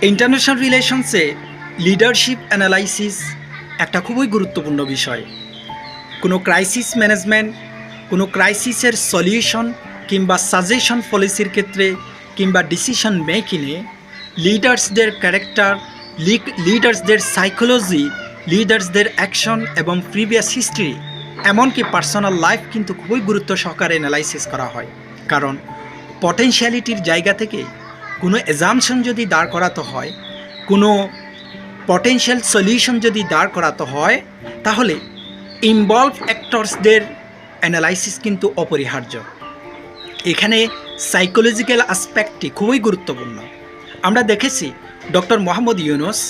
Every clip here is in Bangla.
ইন্টারন্যাশনাল রিলেশনসে লিডারশিপ অ্যানালাইসিস একটা খুবই গুরুত্বপূর্ণ বিষয়। কোনো ক্রাইসিস ম্যানেজমেন্ট, কোনো ক্রাইসিসের সলিউশন কিংবা সাজেশন পলিসির ক্ষেত্রে কিংবা ডিসিশন মেকিংয়ে লিডার্সদের ক্যারেক্টার, লিডার্সদের সাইকোলজি, লিডার্সদের অ্যাকশন এবং প্রিভিয়াস হিস্ট্রি, এমনকি পার্সোনাল লাইফ কিন্তু খুবই গুরুত্ব সহকারে অ্যানালাইসিস করা হয়। কারণ পটেনশিয়ালিটির জায়গা থেকে কোনো অ্যাজাম্পশন যদি দাঁড় করাতে হয়, কোনো পটেনশিয়াল সলিউশন যদি দাঁড় করাতে হয়, তাহলে ইনভলভ অ্যাক্টরসদের অ্যানালাইসিস কিন্তু অপরিহার্য। এখানে সাইকোলজিক্যাল অ্যাসপেক্টটি খুবই গুরুত্বপূর্ণ। আমরা দেখেছি ডক্টর মোহাম্মদ ইউনুস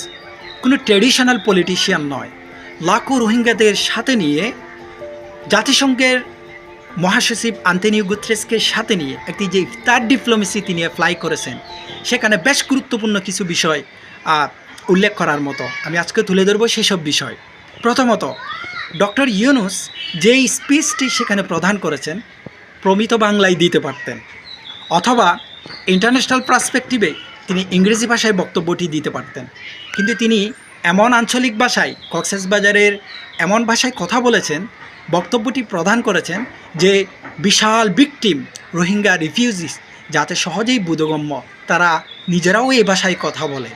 কোনো ট্র্যাডিশনাল পলিটিশিয়ান নয়। লাখো রোহিঙ্গাদের সাথে নিয়ে জাতিসংঘের মহাসচিব আন্তোনিও গুতেরেসকে সাথে নিয়ে একটি যে ইফতার ডিপ্লোমেসি তিনি অ্যাপ্লাই করেছেন, সেখানে বেশ গুরুত্বপূর্ণ কিছু বিষয় উল্লেখ করার মতো। আমি আজকে তুলে ধরব সেসব বিষয়। প্রথমত, ডক্টর ইউনুস যেই স্পিচটি সেখানে প্রদান করেছেন প্রমিত বাংলায় দিতে পারতেন, অথবা ইন্টারন্যাশনাল পার্সপেক্টিভে তিনি ইংরেজি ভাষায় বক্তব্যটি দিতে পারতেন। কিন্তু তিনি এমন আঞ্চলিক ভাষায়, কক্সবাজারের এমন ভাষায় কথা বলেছেন, বক্তব্যটি প্রদান করেছেন যে বিশাল ভিকটিম রোহিঙ্গা রিফিউজিস যাতে সহজেই বোধগম্য, তারা নিজেরাও এই ভাষায় কথা বলে।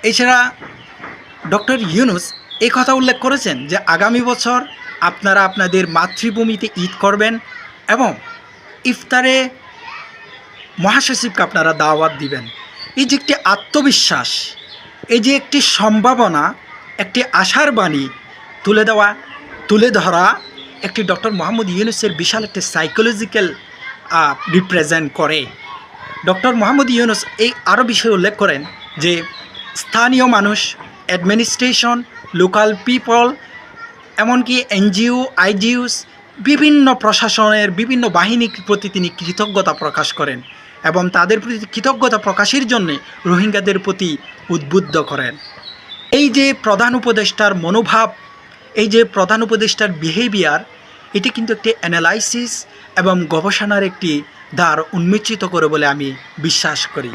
এছাড়া ডক্টর ইউনুস এই কথা উল্লেখ করেছেন যে আগামী বছর আপনারা আপনাদের মাতৃভূমিতে ঈদ করবেন এবং ইফতারে মহাসচিবকে আপনারা দাওয়াত দিবেন। এই যে একটি আত্মবিশ্বাস, এই যে একটি সম্ভাবনা, একটি আশার বাণী তুলে ধরা একটি ডক্টর মোহাম্মদ ইউনুসের বিশাল একটি সাইকোলজিক্যাল রিপ্রেজেন্ট করে। ডক্টর মোহাম্মদ ইউনুস এই আরও বিষয় উল্লেখ করেন যে স্থানীয় মানুষ, অ্যাডমিনিস্ট্রেশন, লোকাল পিপল, এমনকি এনজিও, আইজিওস, বিভিন্ন প্রশাসনের বিভিন্ন বাহিনীর প্রতি তিনি কৃতজ্ঞতা প্রকাশ করেন এবং তাদের প্রতি কৃতজ্ঞতা প্রকাশের জন্যে রোহিঙ্গাদের প্রতি উদ্বুদ্ধ করেন। এই যে প্রধান উপদেষ্টার মনোভাব, এই যে প্রধান উপদেষ্টার বিহেভিয়ার, এটি কিন্তু একটি অ্যানালাইসিস এবং গবেষণার একটি দ্বার উন্মোচিত করে বলে আমি বিশ্বাস করি।